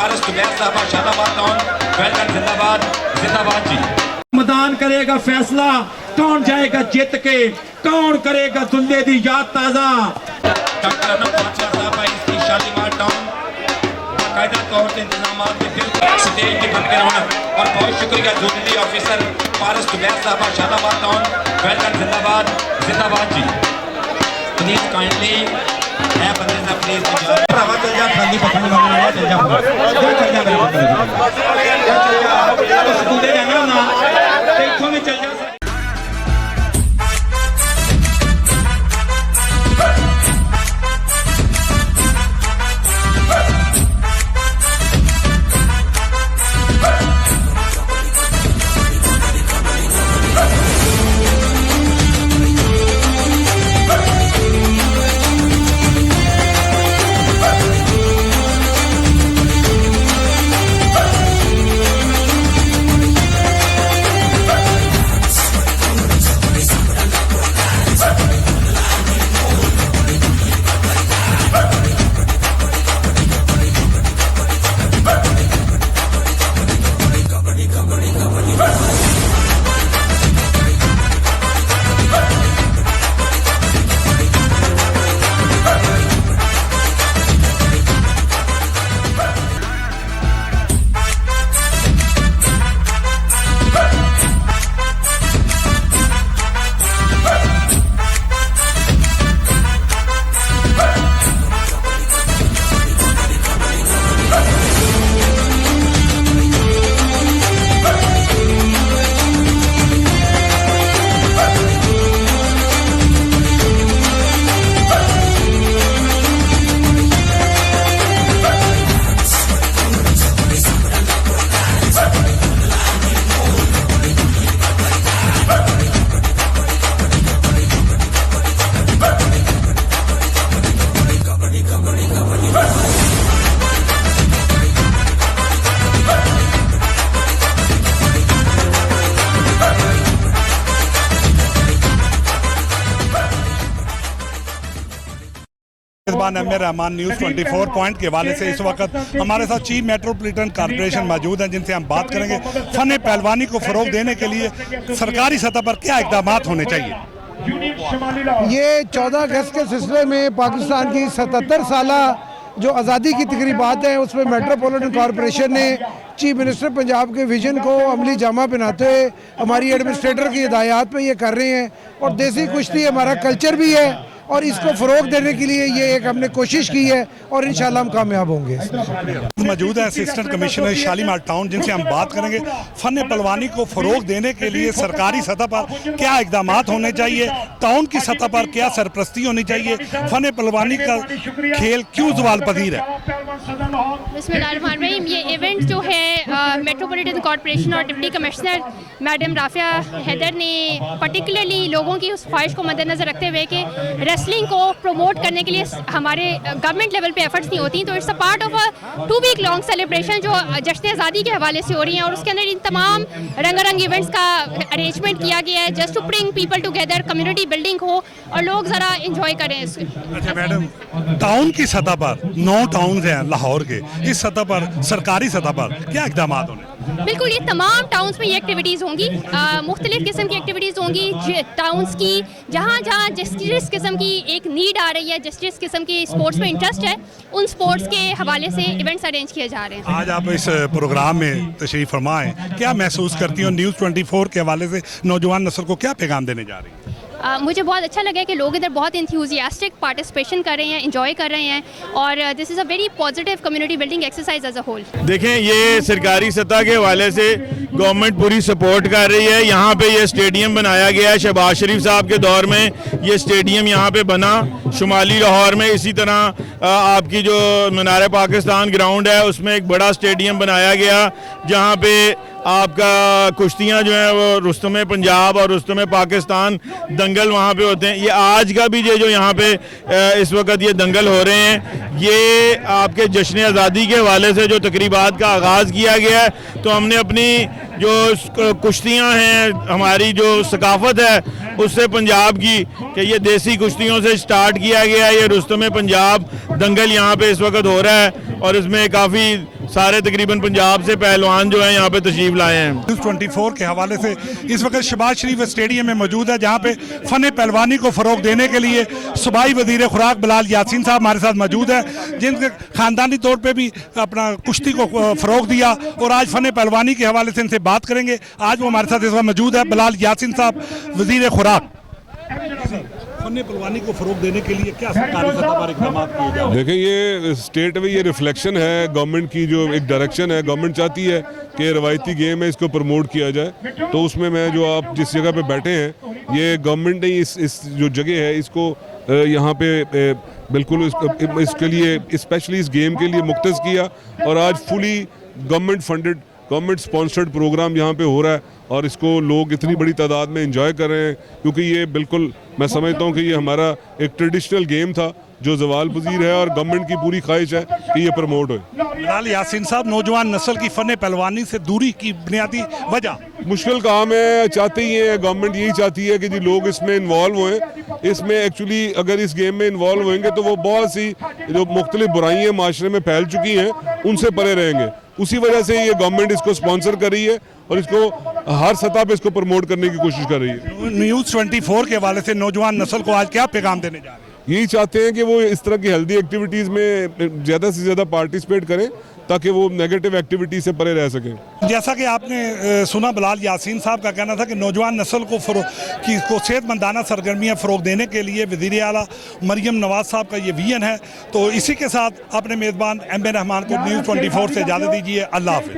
पारस तुबैर साहब शादाबाद town welcome जिंदाबाद जिंदाबाद जी। मैदान करेगा फैसला कौन जाएगा जीत के, कौन करेगा दुल्ले दी याद ताजा। डॉक्टर अनंत बादशाह साहब इसकी शालीमार टाउन बाकायदा तौर से इंतजाम स्टेज के बन के रौनक और बहुत शुक्रिया जूनियर ऑफिसर पारस तुबैर साहब शादाबाद टाउन वेलकम जिंदाबाद जिंदाबाद जी। प्लीज काइंडली है बंदे से प्लीज भरावा चल जा खाली पसंद करने वाला चल जा स्कूले जाना ना देखो में चल जा। रहमान न्यूज़ 24 पॉइंट के हवाले से इस वक्त हमारे साथ चीफ मेट्रोपॉलिटन कॉर्पोरेशन मौजूद हैं जिनसे हम बात करेंगे फन पहलवानी को फ़रोग देने के लिए सरकारी सतह पर क्या इक़दाम होने चाहिए। ये 14 अगस्त के सिलसिले में पाकिस्तान की 77 साला जो आज़ादी की तकरीबात हैं उसमें मेट्रोपॉलिटन कॉर्पोरेशन ने चीफ मिनिस्टर पंजाब के विजन को अमली जामा पहनाते हुए हमारी एडमिनिस्ट्रेटर की हिदायत पे ये कर रहे हैं और देसी कुश्ती हमारा कल्चर भी है और इसको फ़रोग देने के लिए ये एक हमने कोशिश की है और इंशाल्लाह हम कामयाब होंगे। मौजूद है असिस्टेंट कमिश्नर शालीमार टाउन जिनसे हम बात करेंगे फन पहलवानी को फ़रोग देने के लिए सरकारी सतह पर क्या इक़दाम होने चाहिए, टाउन की सतह पर क्या सरपरस्ती होनी चाहिए, फन पहलवानी का खेल क्यों ज़वाल पजीर है। बिस्मिल्लाहिर्रहमानिर्रहीम। ये इवेंट जो है मेट्रोपॉलिटन कॉर्पोरेशन और deputy commissioner madam Rafia Haider ने पर्टिकुलरली लोगों की उस ख्वाहिश को मद्देनज़र रखते हुए कि रेसलिंग को प्रमोट करने के लिए हमारे गवर्नमेंट लेवल पे एफर्ट्स नहीं होती, तो it's a part of a 2 week long celebration जो जश्न आज़ादी के हवाले से हो रही हैं और उसके अंदर इन तमाम रंगारंग इवेंट्स का अरेंजमेंट किया गया है just to bring people together, community building हो और लोग ज़रा इंजॉय करें। अच्छा मैडम, टाउन की सतह पर 9 टाउन हैं लाहौर के, इस सतह पर सरकारी सतह पर क्या इक़दाम होने? बिल्कुल, ये तमाम टाउन्स में ये एक्टिविटीज़ होंगी, मुख्तलिफ किस्म की एक्टिविटीज़ होंगी टाउन्स की, जहाँ जहाँ जिस किस्म की एक नीड आ रही है, जिस किस्म की स्पोर्ट्स में इंटरेस्ट है, उन स्पोर्ट्स के हवाले से इवेंट्स अरेंज किए जा रहे हैं। आज आप इस प्रोग्राम में तशरीफ़ फरमाएं, क्या महसूस करती हो न्यूज़ 24 के हवाले से नौजवान नस्ल को क्या पैगाम देने जा रही है? मुझे बहुत अच्छा लगा कि लोग इधर बहुत इंथ्यूजियास्टिक पार्टिसिपेशन कर रहे हैं, इंजॉय कर रहे हैं और this is a very positive community building exercise as a whole. देखें, ये सरकारी सतह के हवाले से गवर्नमेंट पूरी सपोर्ट कर रही है। यहाँ पे ये स्टेडियम बनाया गया है, शहबाज शरीफ साहब के दौर में ये स्टेडियम यहाँ पे बना शुमाली लाहौर में। इसी तरह आपकी जो मीनार पाकिस्तान ग्राउंड है उसमें एक बड़ा स्टेडियम बनाया गया जहाँ पे आपका कुश्तियाँ जो है वो रुस्तम पंजाब और रुस्तम पाकिस्तान दंगल वहाँ पे होते हैं। ये आज का भी जो यहाँ पे इस वक्त ये दंगल हो रहे हैं, ये आपके जश्न आज़ादी के हवाले से जो तकरीबात का आगाज़ किया गया है, तो हमने अपनी जो कुश्तियाँ हैं, हमारी जो सकाफ़त है उससे पंजाब की कि ये देसी कुश्तियों से स्टार्ट किया गया है। ये रुस्तम पंजाब दंगल यहाँ पे इस वक्त हो रहा है और इसमें काफ़ी सारे तकरीबन पंजाब से पहलवान जो हैं यहाँ पे तशरीफ लाए हैं। न्यूज़ 24 के हवाले से इस वक्त शहबाज शरीफ स्टेडियम में मौजूद है, जहाँ पे फ़न पहलवानी को फ़रोग देने के लिए सूबाई वज़ीर खुराक बिलाल यासीन साहब हमारे साथ मौजूद है, जिनके ख़ानदानी तौर पे भी अपना कुश्ती को फ़रोग दिया और आज फ़न पहलवानी के हवाले से इनसे बात करेंगे। आज वो हमारे साथ इस वक्त मौजूद है, बिलाल यासीन साहब वज़ीर खुराक। फ़न पहलवानी को फ़रोग देने के लिए क्या सरकारी सतह पर इक़दाम किए जा रहे हैं? देखें, ये स्टेट में ये रिफ्लेक्शन है गवर्नमेंट की, जो एक डायरेक्शन है। गवर्नमेंट चाहती है कि रवायती गेम है इसको प्रमोट किया जाए, तो उसमें मैं जो आप जिस जगह पे बैठे हैं, ये गवर्नमेंट ने इस जो जगह है इसको यहाँ पे बिल्कुल इसके लिए स्पेशली इस गेम के लिए मुख्तस किया और आज fully government funded, government sponsored programme यहाँ पे हो रहा है और इसको लोग इतनी बड़ी तादाद में एंजॉय कर रहे हैं, क्योंकि ये बिल्कुल मैं समझता हूँ कि ये हमारा एक ट्रेडिशनल गेम था जो ज़वाल पजीर है और गवर्नमेंट की पूरी ख्वाहिश है कि ये प्रमोट हो। बिलाल यासीन साहब, नौजवान नस्ल की फ़न पहलवानी से दूरी की बुनियादी वजह? मुश्किल काम है, चाहते ही है गवर्नमेंट, यही चाहती है कि जी लोग इसमें इन्वॉल्व होएं। इसमें एक्चुअली अगर इस गेम में इन्वॉल्व होंगे तो वो बहुत सी जो मुख्तलिफ बुराइयाँ माशरे में फैल चुकी हैं उनसे परे रहेंगे। उसी वजह से ये गवर्नमेंट इसको स्पॉन्सर कर रही है और इसको हर सतह पे इसको प्रमोट करने की कोशिश कर रही है। न्यूज़ 24 के हवाले से नौजवान नस्ल को आज क्या पैगाम देने जा रहे हैं? यही चाहते हैं कि वो इस तरह की हेल्दी एक्टिविटीज़ में ज़्यादा से ज़्यादा पार्टिसिपेट करें ताकि वो नेगेटिव एक्टिविटी से परे रह सकें। जैसा कि आपने सुना, बिलाल यासीन साहब का कहना था कि नौजवान नस्ल को सेहतमंदाना सरगर्मियाँ फ़रोग देने के लिए वज़ीर आला मरियम नवाज़ साहब का ये विजन है। तो इसी के साथ अपने मेज़बान MA रहमान को न्यूज़ 24 से इजाज़त दीजिए। अल्लाह हाफ़िज़।